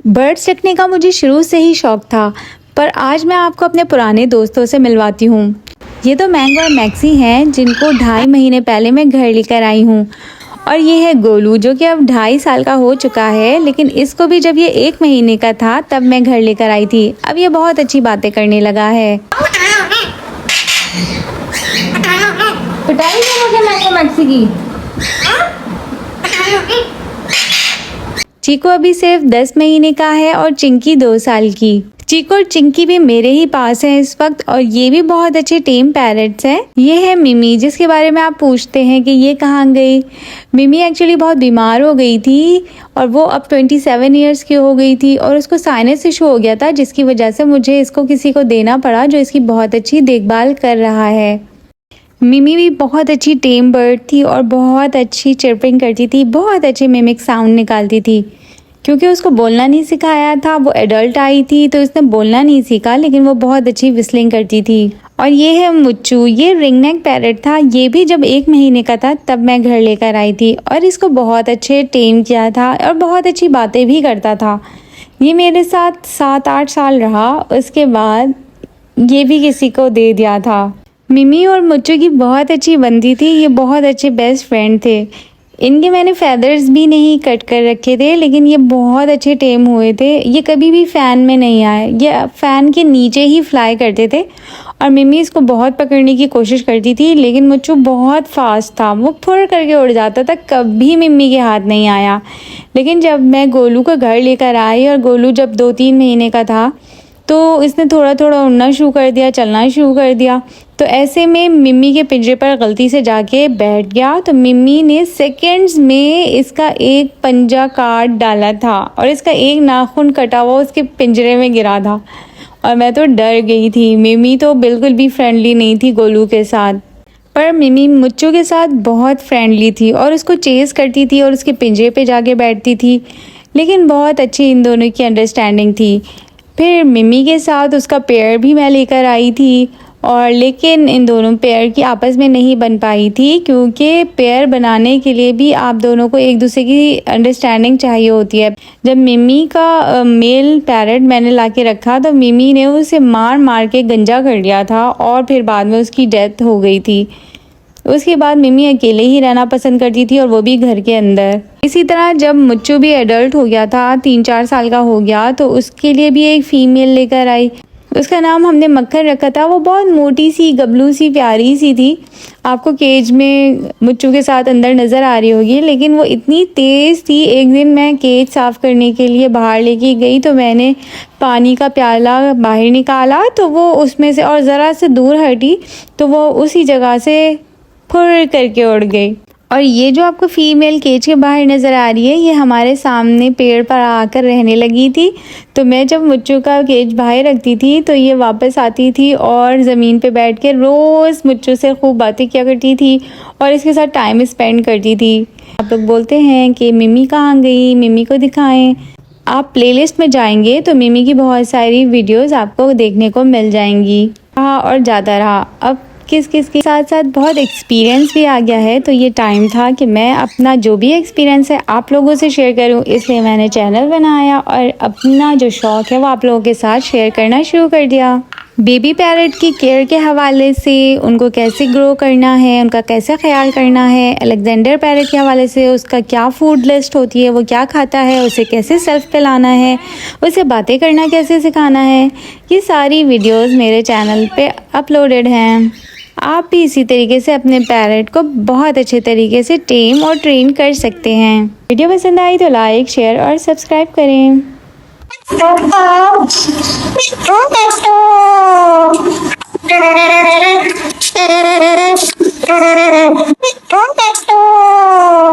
Birds रखने का मुझे शुरू से ही शौक था, पर आज मैं आपको अपने पुराने दोस्तों से मिलवाती हूँ। ये तो मैंगो और मैक्सी हैं, जिनको 2.5 महीने पहले मैं घर लेकर आई हूँ। और ये है गोलू, जो कि अब 2.5 साल का हो चुका है, लेकिन इसको भी जब ये 1 महीने का था तब मैं घर लेकर आई थी। अब ये बहुत अच्छी बातें करने लगा है। पिटाई करोगे मैंगो मैक्सी की? चीकू अभी सिर्फ 10 महीने का है और चिंकी 2 साल की। चीकू और चिंकी भी मेरे ही पास हैं इस वक्त, और ये भी बहुत अच्छे टेम पैरट्स हैं। ये है मिमी, जिसके बारे में आप पूछते हैं कि ये कहाँ गई। मिमी एक्चुअली बहुत बीमार हो गई थी और वो अब 27 ईयर्स की हो गई थी, और उसको साइनस इशू हो गया था, जिसकी वजह से मुझे इसको किसी को देना पड़ा जो इसकी बहुत अच्छी देखभाल कर रहा है। मिमी भी बहुत अच्छी टेम बर्ड थी और बहुत अच्छी चिर्पिंग करती थी, बहुत अच्छे मिमिक साउंड निकालती थी। क्योंकि उसको बोलना नहीं सिखाया था, वो एडल्ट आई थी तो इसने बोलना नहीं सीखा, लेकिन वो बहुत अच्छी विस्लिंग करती थी। और ये है मुच्चू, ये रिंग नेक पैरट था। ये भी जब 1 महीने का था तब मैं घर लेकर आई थी, और इसको बहुत अच्छे टेम किया था और बहुत अच्छी बातें भी करता था। ये मेरे साथ 7-8 साल रहा, उसके बाद ये भी किसी को दे दिया था। मिमी और मुच्चू की बहुत अच्छी बनती थी, ये बहुत अच्छे बेस्ट फ्रेंड थे। इनके मैंने फेदर्स भी नहीं कट कर रखे थे, लेकिन ये बहुत अच्छे टेम हुए थे। ये कभी भी फ़ैन में नहीं आए, ये फ़ैन के नीचे ही फ्लाई करते थे। और मिमी इसको बहुत पकड़ने की कोशिश करती थी, लेकिन मुच्चू बहुत फास्ट था, वो फुर करके उड़ जाता था, कभी मिमी के हाथ नहीं आया। लेकिन जब मैं गोलू का घर लेकर आई और गोलू जब 2-3 महीने का था, तो इसने थोड़ा थोड़ा उड़ना शुरू कर दिया, चलना शुरू कर दिया। तो ऐसे में मिमी के पिंजरे पर गलती से जाके बैठ गया, तो मिमी ने सेकंड्स में इसका एक पंजा काट डाला था और इसका एक नाखून कटा हुआ उसके पिंजरे में गिरा था। और मैं तो डर गई थी। मिमी तो बिल्कुल भी फ्रेंडली नहीं थी गोलू के साथ, पर मिमी मुच्चू के साथ बहुत फ्रेंडली थी और उसको चेस करती थी और उसके पिंजरे पे जाके बैठती थी। लेकिन बहुत अच्छी इन दोनों की अंडरस्टैंडिंग थी। फिर मिमी के साथ उसका पेयर भी मैं लेकर आई थी, और लेकिन इन दोनों पेयर की आपस में नहीं बन पाई थी, क्योंकि पेयर बनाने के लिए भी आप दोनों को एक दूसरे की अंडरस्टैंडिंग चाहिए होती है। जब मिमी का मेल पैरट मैंने लाके रखा तो मिमी ने उसे मार मार के गंजा कर दिया था, और फिर बाद में उसकी डेथ हो गई थी। उसके बाद मिमी अकेले ही रहना पसंद करती थी, और वो भी घर के अंदर। इसी तरह जब मुच्चू भी एडल्ट हो गया था, 3-4 साल का हो गया, तो उसके लिए भी एक फ़ीमेल लेकर आई। उसका नाम हमने मक्खन रखा था। वो बहुत मोटी सी, गबलू सी, प्यारी सी थी। आपको केज में मुच्चू के साथ अंदर नज़र आ रही होगी, लेकिन वो इतनी तेज़ थी। एक दिन मैं केज साफ़ करने के लिए बाहर लेके गई, तो मैंने पानी का प्याला बाहर निकाला, तो वो उसमें से और ज़रा से दूर हटी, तो वो उसी जगह से फुर करके उड़ गई। और ये जो आपको फ़ीमेल केज के बाहर नज़र आ रही है, ये हमारे सामने पेड़ पर आकर रहने लगी थी। तो मैं जब मुच्चू का केज बाहर रखती थी तो ये वापस आती थी और ज़मीन पे बैठ के रोज़ मुच्चू से खूब बातें किया करती थी और इसके साथ टाइम स्पेंड करती थी। आप लोग बोलते हैं कि मिमी कहाँ गई, मिमी को दिखाएं। आप प्लेलिस्ट में जाएंगे तो मिमी की बहुत सारी वीडियोज़ आपको देखने को मिल जाएंगी। हाँ, और ज़्यादा रहा, अब किस किस के साथ साथ बहुत एक्सपीरियंस भी आ गया है, तो ये टाइम था कि मैं अपना जो भी एक्सपीरियंस है आप लोगों से शेयर करूं। इसलिए मैंने चैनल बनाया और अपना जो शौक़ है वो आप लोगों के साथ शेयर करना शुरू कर दिया। बेबी पैरट की केयर के हवाले से, उनको कैसे ग्रो करना है, उनका कैसे ख्याल करना है, अलेक्जेंडर पैरट के हवाले से उसका क्या फूड लिस्ट होती है, वो क्या खाता है, उसे कैसे सेल्फ पिलाना है, उसे बातें करना कैसे सिखाना है, ये सारी वीडियोस मेरे चैनल पे अपलोडेड हैं। आप भी इसी तरीके से अपने पैरट को बहुत अच्छे तरीके से टेम और ट्रेन कर सकते हैं। वीडियो पसंद आई तो लाइक, शेयर और सब्सक्राइब करें।